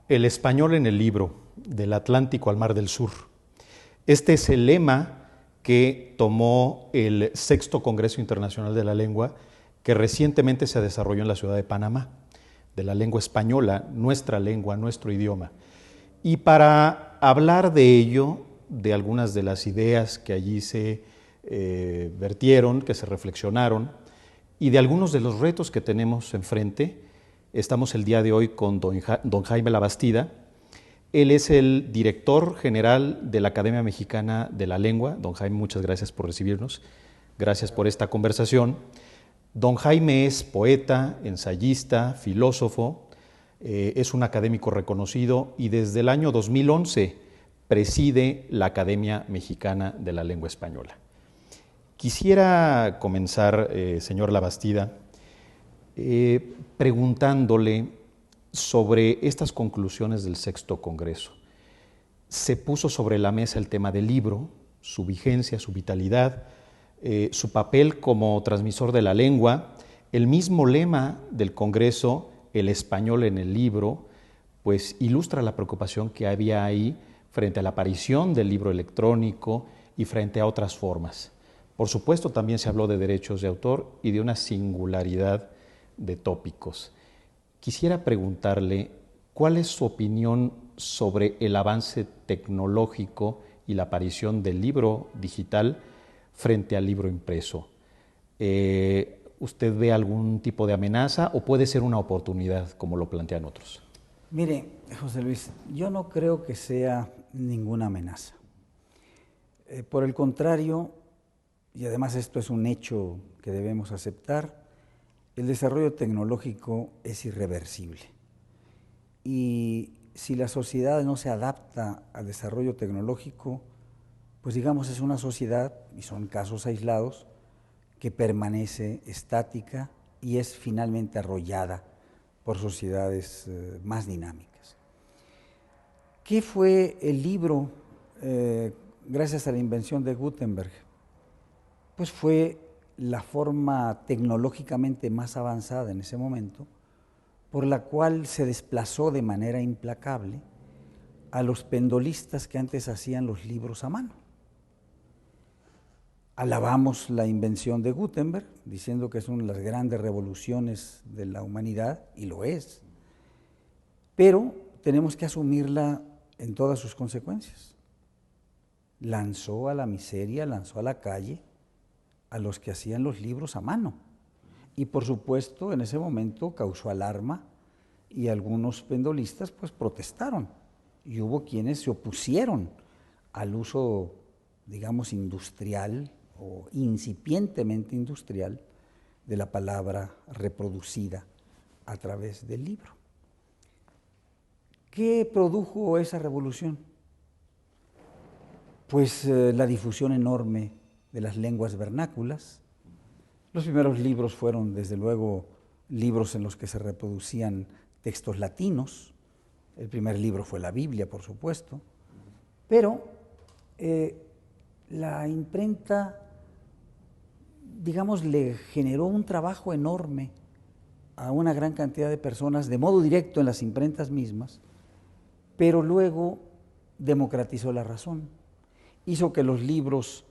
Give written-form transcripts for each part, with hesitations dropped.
El español en el libro, del Atlántico al Mar del Sur. Este es el lema que tomó el VI Congreso Internacional de la Lengua, que recientemente se desarrolló en la ciudad de Panamá, de la lengua española, nuestra lengua, nuestro idioma. Y para hablar de ello, de algunas de las ideas que allí se vertieron, que se reflexionaron, y de algunos de los retos que tenemos enfrente, estamos el día de hoy con don Jaime Labastida. Él es el director general de la Academia Mexicana de la Lengua. Don Jaime, muchas gracias por recibirnos. Gracias por esta conversación. Don Jaime es poeta, ensayista, filósofo, es un académico reconocido y desde el año 2011 preside la Academia Mexicana de la Lengua Española. Quisiera comenzar, señor Labastida, preguntándole sobre estas conclusiones del VI Congreso. Se puso sobre la mesa el tema del libro, su vigencia, su vitalidad, su papel como transmisor de la lengua. El mismo lema del Congreso, el español en el libro, pues ilustra la preocupación que había ahí frente a la aparición del libro electrónico y frente a otras formas. Por supuesto, también se habló de derechos de autor y de una singularidad de tópicos. Quisiera preguntarle cuál es su opinión sobre el avance tecnológico y la aparición del libro digital frente al libro impreso. ¿Usted ve algún tipo de amenaza o puede ser una oportunidad, como lo plantean otros? Mire, José Luis, yo no creo que sea ninguna amenaza. Por el contrario, y además esto es un hecho que debemos aceptar, el desarrollo tecnológico es irreversible. Y si la sociedad no se adapta al desarrollo tecnológico, pues digamos es una sociedad, y son casos aislados, que permanece estática y es finalmente arrollada por sociedades más dinámicas. ¿Qué fue el libro gracias a la invención de Gutenberg? Pues fue la forma tecnológicamente más avanzada en ese momento, por la cual se desplazó de manera implacable a los pendolistas que antes hacían los libros a mano. Alabamos la invención de Gutenberg, diciendo que es una de las grandes revoluciones de la humanidad, y lo es, pero tenemos que asumirla en todas sus consecuencias. Lanzó a la miseria, lanzó a la calle a los que hacían los libros a mano. Y por supuesto, en ese momento causó alarma y algunos pendolistas pues protestaron. Y hubo quienes se opusieron al uso, digamos, industrial o incipientemente industrial de la palabra reproducida a través del libro. ¿Qué produjo esa revolución? Pues la difusión enorme de las lenguas vernáculas. Los primeros libros fueron, desde luego, libros en los que se reproducían textos latinos. El primer libro fue la Biblia, por supuesto. Pero la imprenta, digamos, le generó un trabajo enorme a una gran cantidad de personas, de modo directo en las imprentas mismas, pero luego democratizó la razón. Hizo que los libros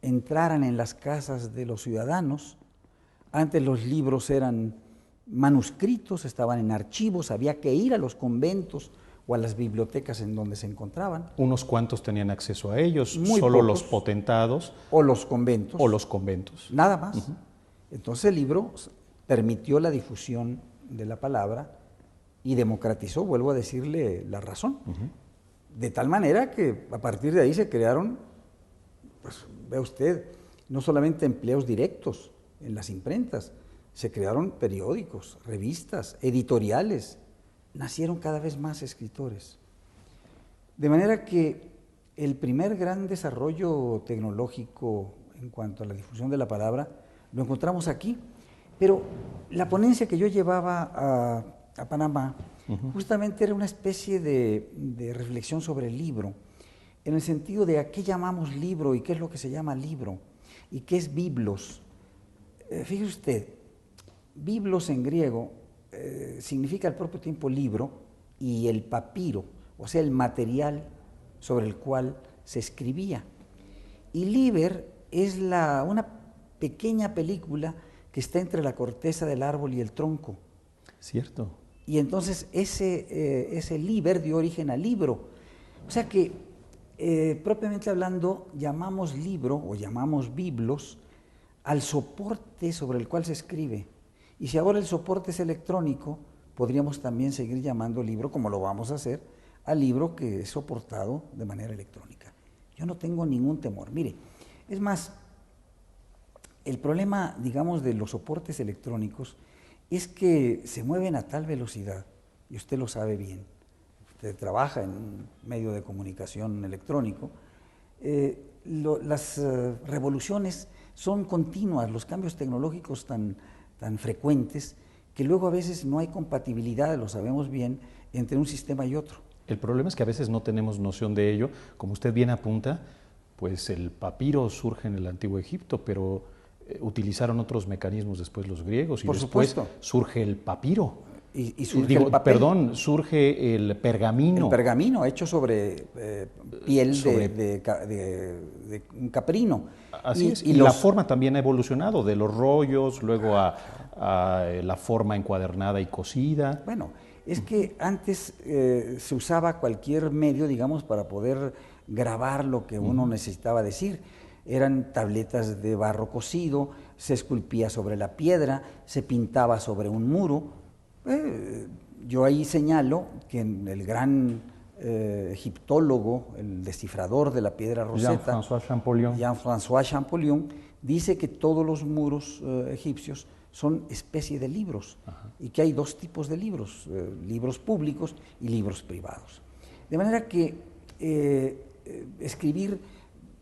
entraran en las casas de los ciudadanos. Antes los libros eran manuscritos, estaban en archivos, había que ir a los conventos o a las bibliotecas en donde se encontraban. Unos cuantos tenían acceso a ellos, Muy solo pocos, los potentados. O los conventos. O los conventos. Nada más. Entonces el libro permitió la difusión de la palabra y democratizó, vuelvo a decirle, la razón. De tal manera que a partir de ahí se crearon, pues vea usted, no solamente empleos directos en las imprentas, se crearon periódicos, revistas, editoriales, nacieron cada vez más escritores. De manera que el primer gran desarrollo tecnológico en cuanto a la difusión de la palabra, lo encontramos aquí. Pero la ponencia que yo llevaba a Panamá justamente era una especie de reflexión sobre el libro, en el sentido de a qué llamamos libro y qué es lo que se llama libro y qué es biblos. Fíjese usted, biblos en griego significa al propio tiempo libro y el papiro, o sea, el material sobre el cual se escribía. Y liber es una pequeña película que está entre la corteza del árbol y el tronco. Cierto. Y entonces ese liber dio origen al libro. O sea que, propiamente hablando, llamamos libro o llamamos biblos al soporte sobre el cual se escribe. Y si ahora el soporte es electrónico, podríamos también seguir llamando libro, como lo vamos a hacer, al libro que es soportado de manera electrónica. Yo no tengo ningún temor. Mire, es más, el problema, digamos, de los soportes electrónicos es que se mueven a tal velocidad, y usted lo sabe bien, usted trabaja en un medio de comunicación electrónico, las revoluciones son continuas, los cambios tecnológicos tan frecuentes, que luego a veces no hay compatibilidad, lo sabemos bien, entre un sistema y otro. El problema es que a veces no tenemos noción de ello. Como usted bien apunta, pues el papiro surge en el Antiguo Egipto, pero utilizaron otros mecanismos después los griegos y Por después supuesto. Surge el papiro. Y surge el papel. Perdón, surge el pergamino. El pergamino hecho sobre piel de un caprino. Así es. Y la forma también ha evolucionado, de los rollos, luego a la forma encuadernada y cosida. Bueno, es que antes se usaba cualquier medio, digamos, para poder grabar lo que uno necesitaba decir. Eran tabletas de barro cocido, se esculpía sobre la piedra, se pintaba sobre un muro. Yo ahí señalo que el gran egiptólogo, el descifrador de la piedra Rosetta, Jean-François Champollion, dice que todos los muros egipcios son especie de libros. Ajá. Y que hay dos tipos de libros, libros públicos y libros privados. De manera que escribir,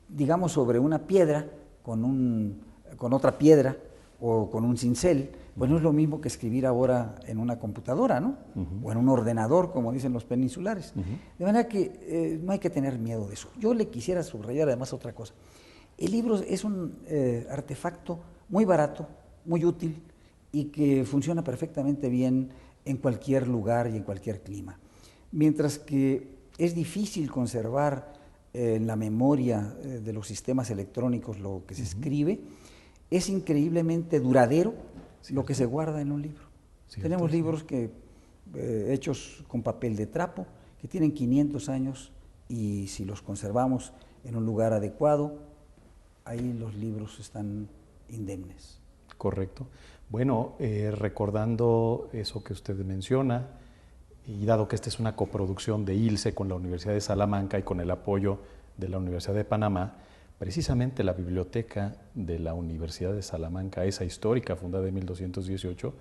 digamos, sobre una piedra con otra piedra o con un cincel, pues no es lo mismo que escribir ahora en una computadora, ¿no? O en un ordenador, como dicen los peninsulares. De manera que no hay que tener miedo de eso. Yo le quisiera subrayar además otra cosa. El libro es un artefacto muy barato, muy útil y que funciona perfectamente bien en cualquier lugar y en cualquier clima. Mientras que es difícil conservar en la memoria de los sistemas electrónicos lo que se escribe, es increíblemente duradero lo que se guarda en un libro. Tenemos libros que, hechos con papel de trapo, que tienen 500 años y si los conservamos en un lugar adecuado, ahí los libros están indemnes. Correcto. Bueno, recordando eso que usted menciona, y dado que esta es una coproducción de ILSE con la Universidad de Salamanca y con el apoyo de la Universidad de Panamá, precisamente la biblioteca de la Universidad de Salamanca, esa histórica, fundada en 1218,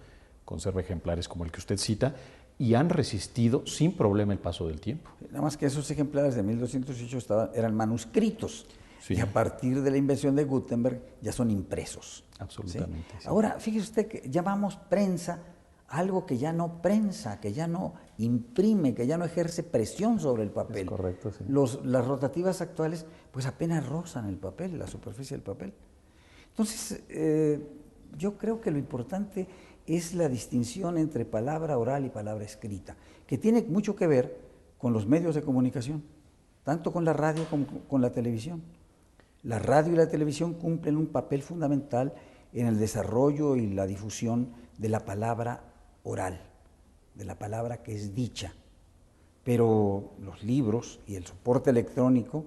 conserva ejemplares como el que usted cita y han resistido sin problema el paso del tiempo. Nada más que esos ejemplares de 1218 eran manuscritos. Sí. Y a partir de la invención de Gutenberg ya son impresos. Absolutamente. ¿Sí? Sí. Ahora, fíjese usted que llamamos prensa algo que ya no prensa, que ya no imprime, que ya no ejerce presión sobre el papel. Es correcto, sí. Las rotativas actuales pues apenas rozan el papel, la superficie del papel. Entonces, yo creo que lo importante es la distinción entre palabra oral y palabra escrita, que tiene mucho que ver con los medios de comunicación, tanto con la radio como con la televisión. La radio y la televisión cumplen un papel fundamental en el desarrollo y la difusión de la palabra oral, de la palabra que es dicha. Pero los libros y el soporte electrónico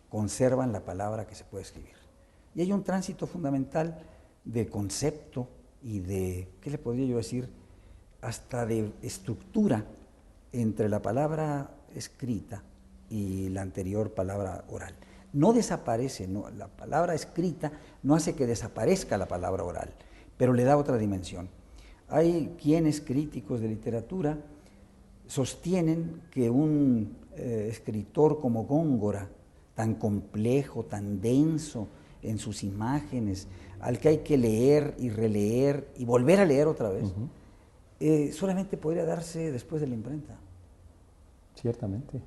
conservan la palabra que se puede escribir. Y hay un tránsito fundamental de concepto y de, ¿qué le podría yo decir?, hasta de estructura entre la palabra escrita y la anterior palabra oral. No desaparece, no, la palabra escrita no hace que desaparezca la palabra oral, pero le da otra dimensión. Hay quienes, críticos de literatura, sostienen que un escritor como Góngora, tan complejo, tan denso, en sus imágenes, al que hay que leer y releer y volver a leer otra vez, solamente podría darse después de la imprenta. Ciertamente.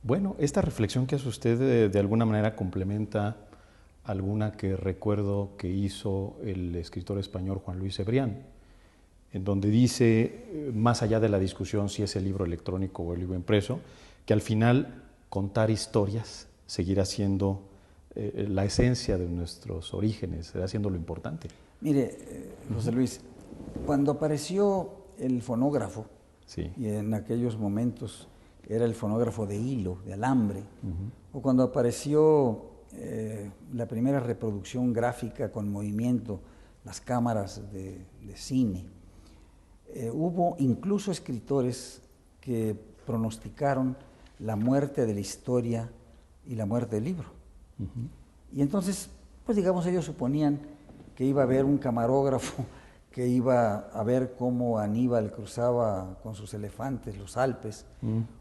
Bueno, esta reflexión que hace usted de alguna manera complementa alguna que recuerdo que hizo el escritor español Juan Luis Cebrián, en donde dice, más allá de la discusión si es el libro electrónico o el libro impreso, que al final contar historias seguirá siendo la esencia de nuestros orígenes, seguirá siendo lo importante. Mire, José Luis, cuando apareció el fonógrafo, sí, y en aquellos momentos era el fonógrafo de hilo, de alambre, o cuando apareció la primera reproducción gráfica con movimiento, las cámaras de cine, hubo incluso escritores que pronosticaron la muerte de la historia y la muerte del libro. Y entonces, pues digamos, ellos suponían que iba a haber un camarógrafo que iba a ver cómo Aníbal cruzaba con sus elefantes los Alpes,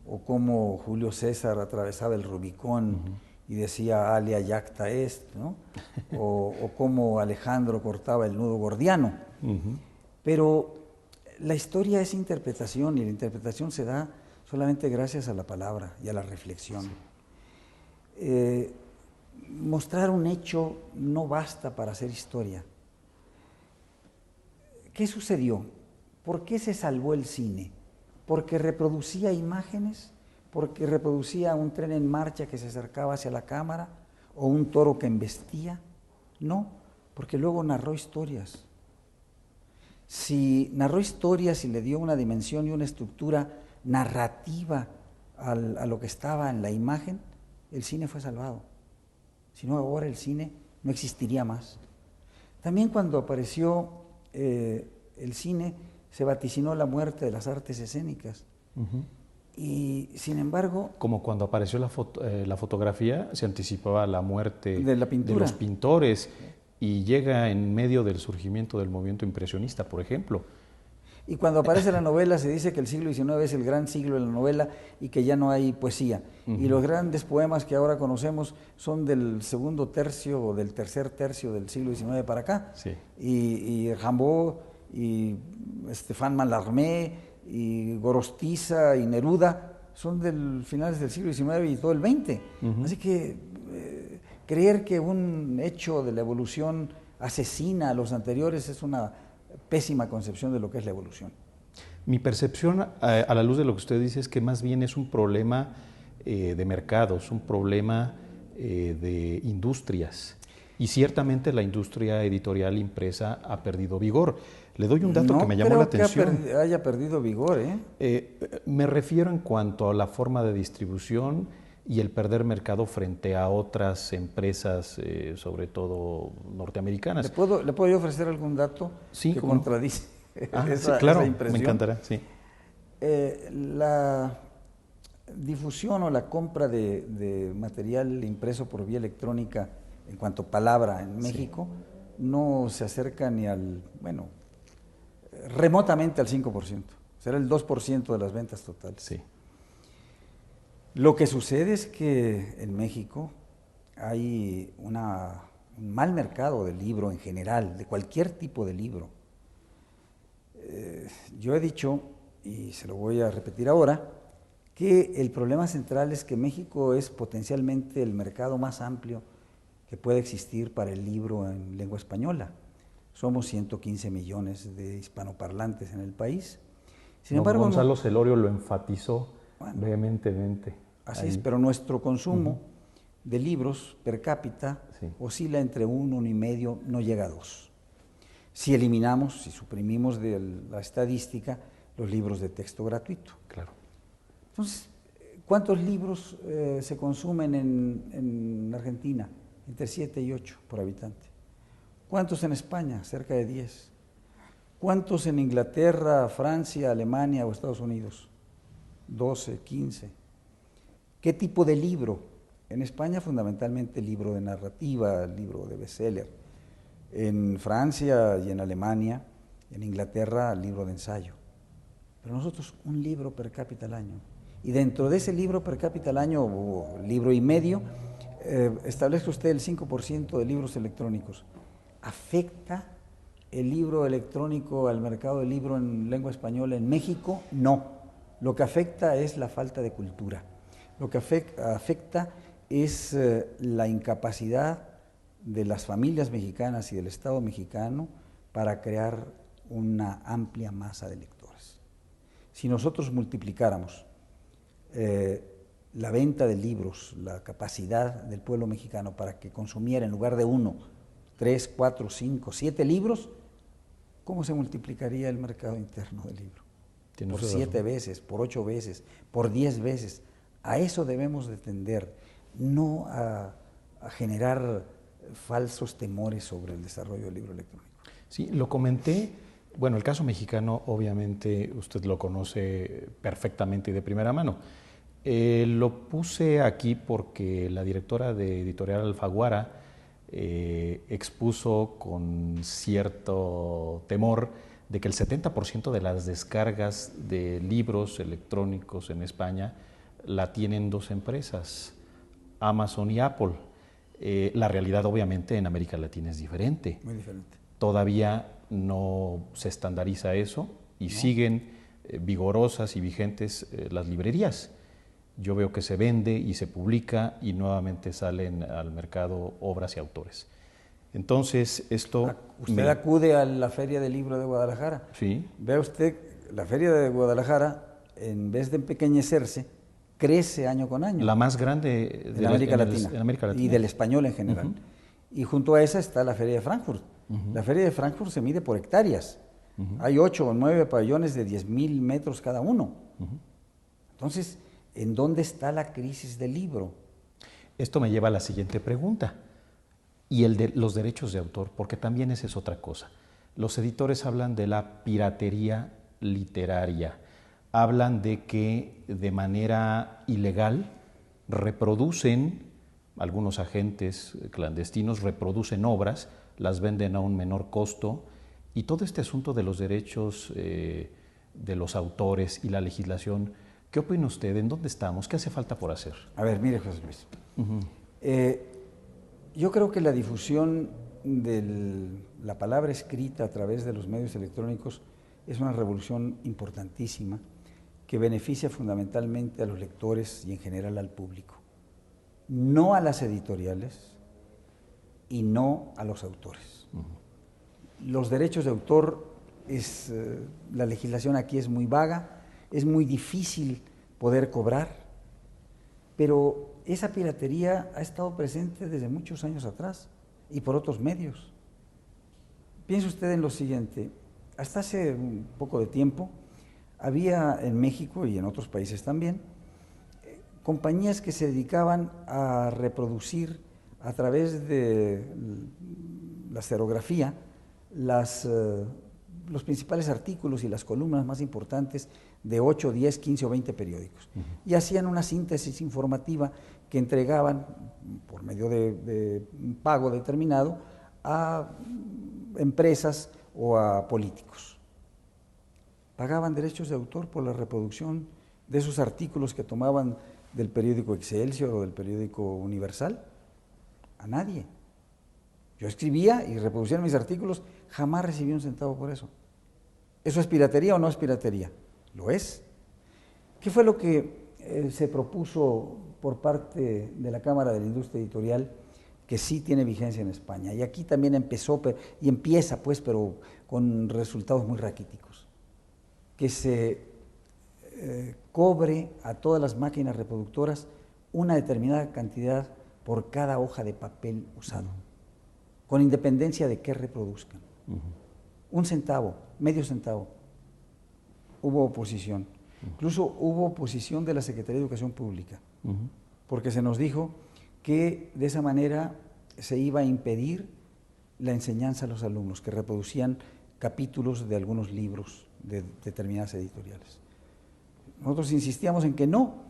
o cómo Julio César atravesaba el Rubicón y decía alia jacta est, ¿no? o cómo Alejandro cortaba el nudo gordiano. Pero la historia es interpretación, y la interpretación se da solamente gracias a la palabra y a la reflexión. Mostrar un hecho no basta para hacer historia. ¿Qué sucedió? ¿Por qué se salvó el cine? ¿Porque reproducía imágenes? ¿Porque reproducía un tren en marcha que se acercaba hacia la cámara? ¿O un toro que embestía? No, porque luego narró historias. Si narró historias y le dio una dimensión y una estructura narrativa a lo que estaba en la imagen, el cine fue salvado. Si no, ahora el cine no existiría más. También cuando apareció el cine, se vaticinó la muerte de las artes escénicas. Y sin embargo... Como cuando apareció la fotografía, se anticipaba la muerte de la pintura, de los pintores, y llega en medio del surgimiento del movimiento impresionista, por ejemplo. Y cuando aparece la novela se dice que el siglo XIX es el gran siglo de la novela y que ya no hay poesía. Y los grandes poemas que ahora conocemos son del segundo tercio o del tercer tercio del siglo XIX para acá. Sí. Y Rimbaud y Stéphane Mallarmé y Gorostiza y Neruda son del finales del siglo XIX y todo el XX. Así que creer que un hecho de la evolución asesina a los anteriores es una pésima concepción de lo que es la evolución. Mi percepción, a la luz de lo que usted dice, es que más bien es un problema de mercados, un problema de industrias. Y ciertamente la industria editorial impresa ha perdido vigor. Le doy un dato que me llamó la atención. No creo que haya perdido vigor, Me refiero en cuanto a la forma de distribución y el perder mercado frente a otras empresas, sobre todo norteamericanas. ¿Le puedo yo ofrecer algún dato que contradice claro, esa impresión? Me encantará, sí. La difusión o la compra de material impreso por vía electrónica en cuanto a palabra en México no se acerca ni remotamente al 5%. Será el 2% de las ventas totales. Sí. Lo que sucede es que en México hay un mal mercado del libro en general, de cualquier tipo de libro. Yo he dicho, y se lo voy a repetir ahora, que el problema central es que México es potencialmente el mercado más amplio que puede existir para el libro en lengua española. Somos 115 millones de hispanoparlantes en el país. Sin embargo, Gonzalo Celorio lo enfatizó vehementemente. Así es, pero nuestro consumo de libros per cápita oscila entre 1, 1,5, no llega a 2. Si eliminamos, si suprimimos de la estadística los libros de texto gratuito. Claro. Entonces, ¿cuántos libros se consumen en Argentina? Entre 7 y 8 por habitante. ¿Cuántos en España? Cerca de 10. ¿Cuántos en Inglaterra, Francia, Alemania o Estados Unidos? 12, 15. ¿Qué tipo de libro? En España fundamentalmente libro de narrativa, libro de bestseller. En Francia y en Alemania, en Inglaterra, libro de ensayo. Pero nosotros un libro per cápita al año. Y dentro de ese libro per cápita al año, o libro y medio, establezca usted el 5% de libros electrónicos. ¿Afecta el libro electrónico al mercado del libro en lengua española en México? No. Lo que afecta es la falta de cultura. Lo que afecta es la incapacidad de las familias mexicanas y del Estado mexicano para crear una amplia masa de lectores. Si nosotros multiplicáramos la venta de libros, la capacidad del pueblo mexicano para que consumiera en lugar de 1, 3, 4, 5, 7 libros, ¿cómo se multiplicaría el mercado interno del libro? Por 7 veces, por 8 veces, por 10 veces. A eso debemos de tender, no a generar falsos temores sobre el desarrollo del libro electrónico. Sí, lo comenté. Bueno, el caso mexicano, obviamente, usted lo conoce perfectamente y de primera mano. Lo puse aquí porque la directora de Editorial Alfaguara expuso con cierto temor de que el 70% de las descargas de libros electrónicos en España la tienen 2 empresas, Amazon y Apple. La realidad, obviamente, en América Latina es diferente. Muy diferente. Todavía no se estandariza eso y siguen vigorosas y vigentes las librerías. Yo veo que se vende y se publica y nuevamente salen al mercado obras y autores. Entonces, esto... Usted acude a la Feria del Libro de Guadalajara. Sí. Vea usted, la Feria de Guadalajara, en vez de empequeñecerse, crece año con año. La más grande de América Latina. En América Latina. Y del español en general. Y junto a esa está la Feria de Frankfurt. La Feria de Frankfurt se mide por hectáreas. Hay 8 o 9 pabellones de 10,000 metros cada uno. Entonces, ¿en dónde está la crisis del libro? Esto me lleva a la siguiente pregunta. Y el de los derechos de autor, porque también esa es otra cosa. Los editores hablan de la piratería literaria. Hablan de que de manera ilegal reproducen, algunos agentes clandestinos reproducen obras, las venden a un menor costo, y todo este asunto de los derechos de los autores y la legislación, ¿qué opina usted? ¿En dónde estamos? ¿Qué hace falta por hacer? A ver, mire, José Luis. Yo creo que la difusión de la palabra escrita a través de los medios electrónicos es una revolución importantísima que beneficia fundamentalmente a los lectores y en general al público, no a las editoriales y no a los autores. Los derechos de autor, la legislación aquí es muy vaga, es muy difícil poder cobrar, pero esa piratería ha estado presente desde muchos años atrás y por otros medios. Piense usted en lo siguiente, hasta hace un poco de tiempo había en México y en otros países también compañías que se dedicaban a reproducir a través de la serigrafía los principales artículos y las columnas más importantes de 8, 10, 15 o 20 periódicos. Y hacían una síntesis informativa que entregaban por medio de un pago determinado a empresas o a políticos. Pagaban derechos de autor por la reproducción de esos artículos que tomaban del periódico Excelsior o del periódico Universal. A nadie. Yo escribía y reproducía mis artículos, jamás recibí un centavo por eso. ¿Eso es piratería o no es piratería? Lo es. ¿Qué fue lo que se propuso por parte de la Cámara de la Industria Editorial que sí tiene vigencia en España? Y aquí también empezó, y empieza pues, pero con resultados muy raquíticos. Que se cobre a todas las máquinas reproductoras una determinada cantidad por cada hoja de papel usado, con independencia de qué reproduzcan. 1 centavo, medio centavo. Hubo oposición. Incluso hubo oposición de la Secretaría de Educación Pública, porque se nos dijo que de esa manera se iba a impedir la enseñanza a los alumnos que reproducían capítulos de algunos libros de determinadas editoriales. Nosotros insistíamos en que no.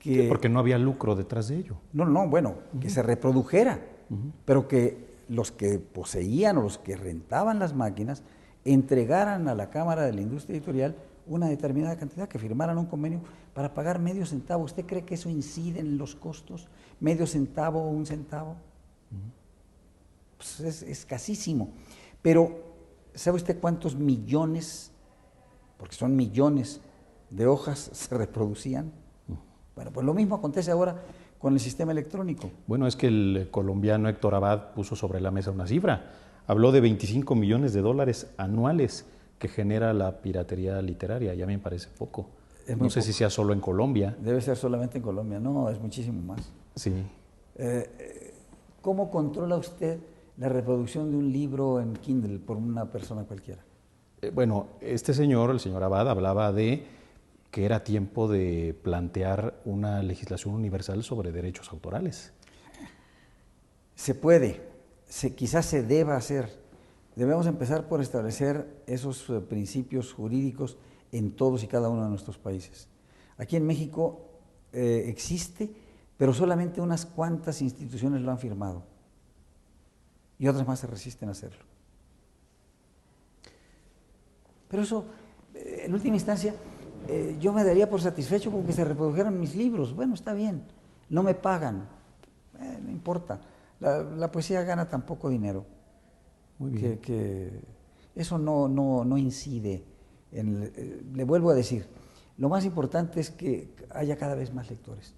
Sí, porque no había lucro detrás de ello. No, bueno, que se reprodujera, pero que los que poseían o los que rentaban las máquinas entregaran a la Cámara de la Industria Editorial una determinada cantidad, que firmaran un convenio para pagar medio centavo. ¿Usted cree que eso incide en los costos? medio centavo o un centavo. Pues es escasísimo. Pero, ¿sabe usted cuántos millones, porque son millones de hojas, se reproducían? Bueno, pues lo mismo acontece ahora con el sistema electrónico. Bueno, es que el colombiano Héctor Abad puso sobre la mesa una cifra. Habló de 25 millones de dólares anuales que genera la piratería literaria. Ya me parece poco. No sé si sea solo en Colombia. Debe ser solamente en Colombia. No, es muchísimo más. Sí. ¿Cómo controla usted la reproducción de un libro en Kindle por una persona cualquiera? Bueno, este señor, el señor Abad, hablaba de que era tiempo de plantear una legislación universal sobre derechos autorales. Se puede, quizás se deba hacer. Debemos empezar por establecer esos principios jurídicos en todos y cada uno de nuestros países. Aquí en México existe, pero solamente unas cuantas instituciones lo han firmado y otras más se resisten a hacerlo. Pero eso, en última instancia, yo me daría por satisfecho con que se reprodujeran mis libros. Bueno, está bien, no me pagan, no importa. La poesía gana tan poco dinero. Muy bien. Que eso no incide. Le vuelvo a decir, lo más importante es que haya cada vez más lectores.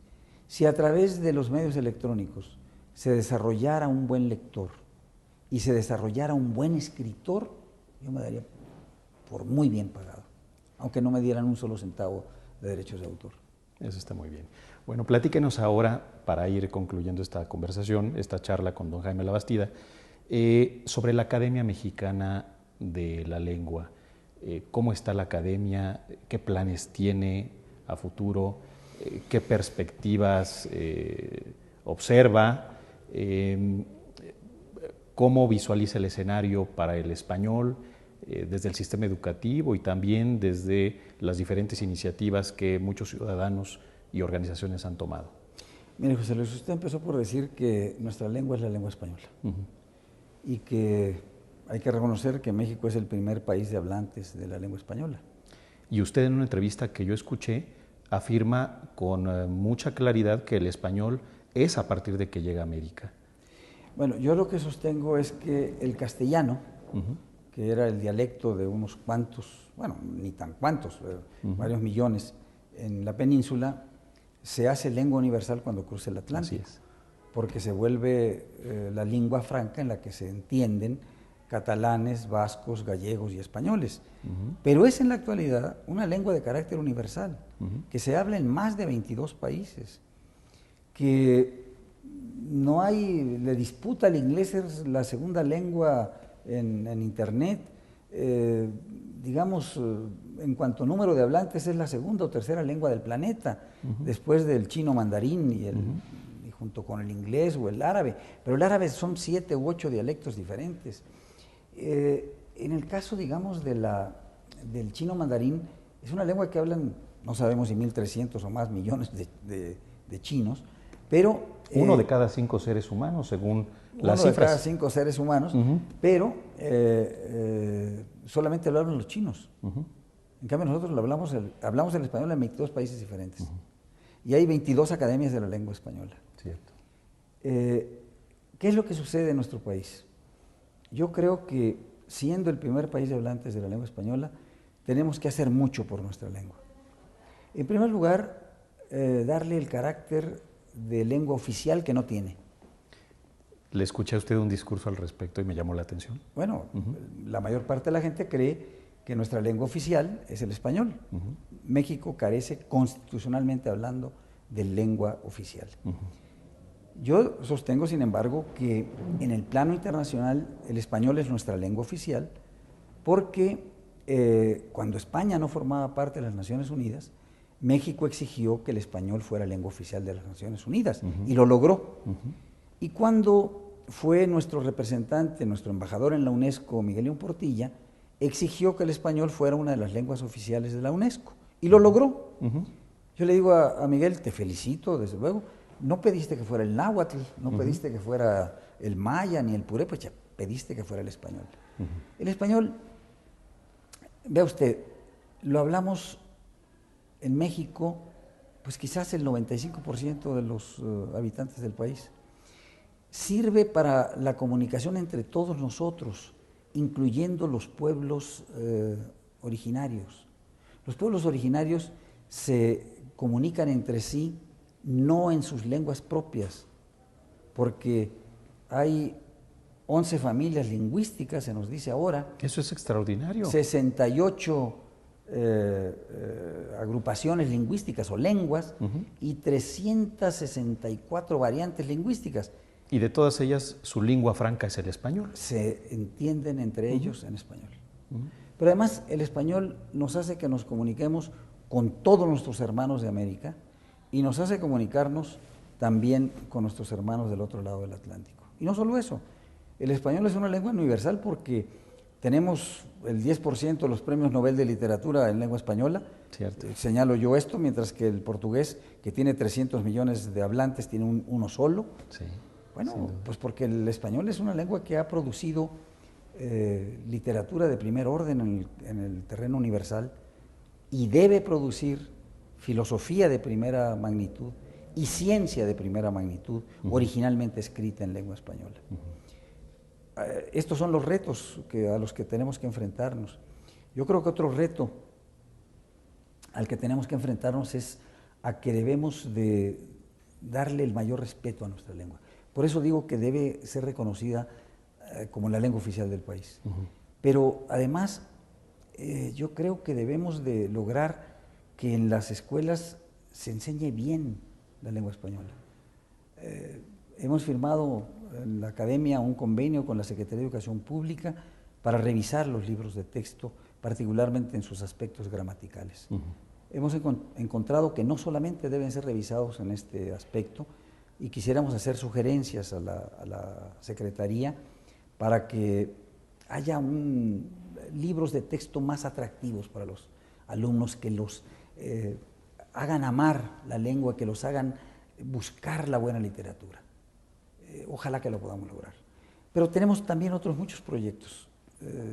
Si a través de los medios electrónicos se desarrollara un buen lector y se desarrollara un buen escritor, yo me daría por muy bien pagado, aunque no me dieran un solo centavo de derechos de autor. Eso está muy bien. Bueno, platíquenos ahora, para ir concluyendo esta conversación, esta charla con don Jaime Labastida, sobre la Academia Mexicana de la Lengua. ¿Cómo está la academia? ¿Qué planes tiene a futuro? ¿Qué perspectivas observa? ¿Cómo visualiza el escenario para el español desde el sistema educativo y también desde las diferentes iniciativas que muchos ciudadanos y organizaciones han tomado? Mire, José Luis, usted empezó por decir que nuestra lengua es la lengua española y que hay que reconocer que México es el primer país de hablantes de la lengua española. Y usted en una entrevista que yo escuché afirma con mucha claridad que el español es a partir de que llega a América. Bueno, yo lo que sostengo es que el castellano, que era el dialecto de unos cuantos, bueno, ni tan cuantos, varios millones en la península, se hace lengua universal cuando cruza el Atlántico. Así es. Porque se vuelve la lengua franca en la que se entienden catalanes, vascos, gallegos y españoles. Pero es en la actualidad una lengua de carácter universal, que se habla en más de 22 países, que no hay, le disputa al inglés es la segunda lengua en Internet, digamos, en cuanto a número de hablantes es la segunda o tercera lengua del planeta, después del chino mandarín y junto con el inglés o el árabe, pero el árabe son 7 u 8 dialectos diferentes. En el caso, digamos, del chino mandarín, es una lengua que hablan, no sabemos si 1.300 o más millones de chinos, pero... Uno de cada 5 seres humanos, según las cifras. Uno de cada 5 seres humanos, pero solamente lo hablan los chinos. En cambio, nosotros hablamos el español en 22 países diferentes. Y hay 22 academias de la lengua española. Cierto. ¿Qué es lo que sucede en nuestro país? Yo creo que, siendo el primer país de hablantes de la lengua española, tenemos que hacer mucho por nuestra lengua. En primer lugar, darle el carácter de lengua oficial que no tiene. Le escuché a usted un discurso al respecto y me llamó la atención. Bueno, la mayor parte de la gente cree que nuestra lengua oficial es el español. México carece, constitucionalmente hablando, de lengua oficial. Yo sostengo, sin embargo, que en el plano internacional el español es nuestra lengua oficial porque cuando España no formaba parte de las Naciones Unidas, México exigió que el español fuera lengua oficial de las Naciones Unidas y lo logró. Y cuando fue nuestro representante, nuestro embajador en la UNESCO, Miguel León Portilla, exigió que el español fuera una de las lenguas oficiales de la UNESCO y lo logró. Yo le digo a Miguel, te felicito, desde luego, no pediste que fuera el náhuatl, no pediste que fuera el maya ni el purépecha, pediste que fuera el español. El español, vea usted, lo hablamos en México pues quizás el 95% de los habitantes del país. Sirve para la comunicación entre todos nosotros, incluyendo los pueblos originarios. Los pueblos originarios se comunican entre sí no en sus lenguas propias, porque hay 11 familias lingüísticas, se nos dice ahora. Eso es extraordinario. 68 agrupaciones lingüísticas o lenguas y 364 variantes lingüísticas. Y de todas ellas, su lengua franca es el español. Se entienden entre ellos en español. Pero además el español nos hace que nos comuniquemos con todos nuestros hermanos de América y nos hace comunicarnos también con nuestros hermanos del otro lado del Atlántico. Y no solo eso, el español es una lengua universal porque tenemos el 10% de los premios Nobel de Literatura en lengua española. Cierto. Señalo yo esto, mientras que el portugués, que tiene 300 millones de hablantes, tiene uno solo. Sí. Bueno, pues porque el español es una lengua que ha producido literatura de primer orden en el terreno universal y debe producir filosofía de primera magnitud y ciencia de primera magnitud, originalmente escrita en lengua española. Estos son los retos a los que tenemos que enfrentarnos. Yo creo que otro reto al que tenemos que enfrentarnos es a que debemos de darle el mayor respeto a nuestra lengua. Por eso digo que debe ser reconocida como la lengua oficial del país. Pero además, yo creo que debemos de lograr que en las escuelas se enseñe bien la lengua española. Hemos firmado en la academia un convenio con la Secretaría de Educación Pública para revisar los libros de texto, particularmente en sus aspectos gramaticales. Hemos encontrado que no solamente deben ser revisados en este aspecto, y quisiéramos hacer sugerencias a la Secretaría para que haya libros de texto más atractivos para los alumnos, que los hagan amar la lengua, que los hagan buscar la buena literatura. Ojalá que lo podamos lograr. Pero tenemos también otros muchos proyectos.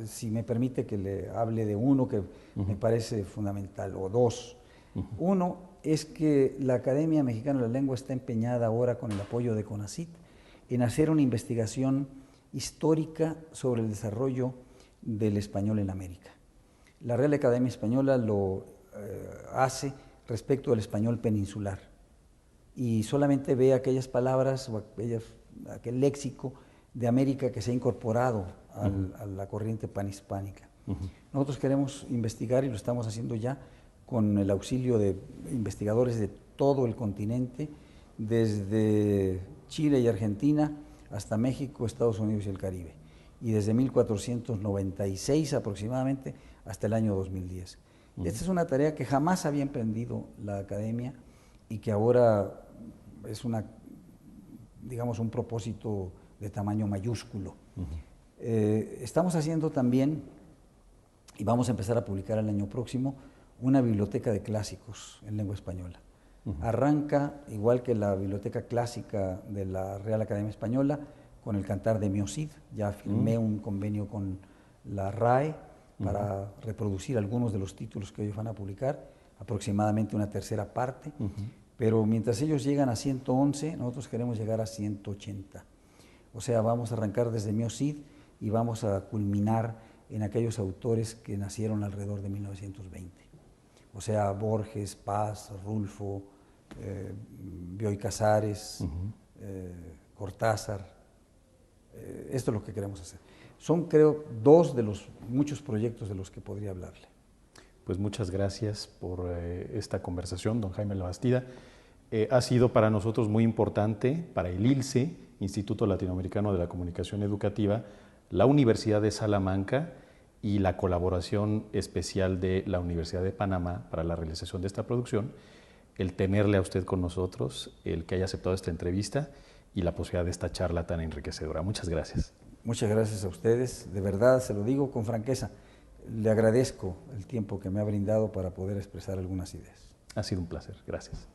Si me permite que le hable de uno que me parece fundamental, o dos. Uno es que la Academia Mexicana de la Lengua está empeñada ahora, con el apoyo de CONACYT, en hacer una investigación histórica sobre el desarrollo del español en América. La Real Academia Española lo hace respecto del español peninsular y solamente ve aquellas palabras o aquel léxico de América que se ha incorporado a la corriente panhispánica. Nosotros queremos investigar, y lo estamos haciendo ya, con el auxilio de investigadores de todo el continente, desde Chile y Argentina hasta México, Estados Unidos y el Caribe, y desde 1496 aproximadamente hasta el año 2010. Esta es una tarea que jamás había emprendido la Academia y que ahora es digamos, un propósito de tamaño mayúsculo. Estamos haciendo también, y vamos a empezar a publicar el año próximo, una biblioteca de clásicos en lengua española. Arranca, igual que la biblioteca clásica de la Real Academia Española, con el Cantar de Mio Cid. Ya firmé un convenio con la RAE para reproducir algunos de los títulos que ellos van a publicar, aproximadamente una tercera parte. Pero mientras ellos llegan a 111, nosotros queremos llegar a 180. O sea, vamos a arrancar desde Mio Cid y vamos a culminar en aquellos autores que nacieron alrededor de 1920. O sea, Borges, Paz, Rulfo, Bioy Casares, Cortázar. Esto es lo que queremos hacer. Son, creo, dos de los muchos proyectos de los que podría hablarle. Pues muchas gracias por esta conversación, don Jaime Labastida. Ha sido para nosotros muy importante, para el ILSE, Instituto Latinoamericano de la Comunicación Educativa, la Universidad de Salamanca y la colaboración especial de la Universidad de Panamá para la realización de esta producción, el tenerle a usted con nosotros, el que haya aceptado esta entrevista y la posibilidad de esta charla tan enriquecedora. Muchas gracias. Muchas gracias a ustedes, de verdad se lo digo con franqueza, le agradezco el tiempo que me ha brindado para poder expresar algunas ideas. Ha sido un placer, gracias.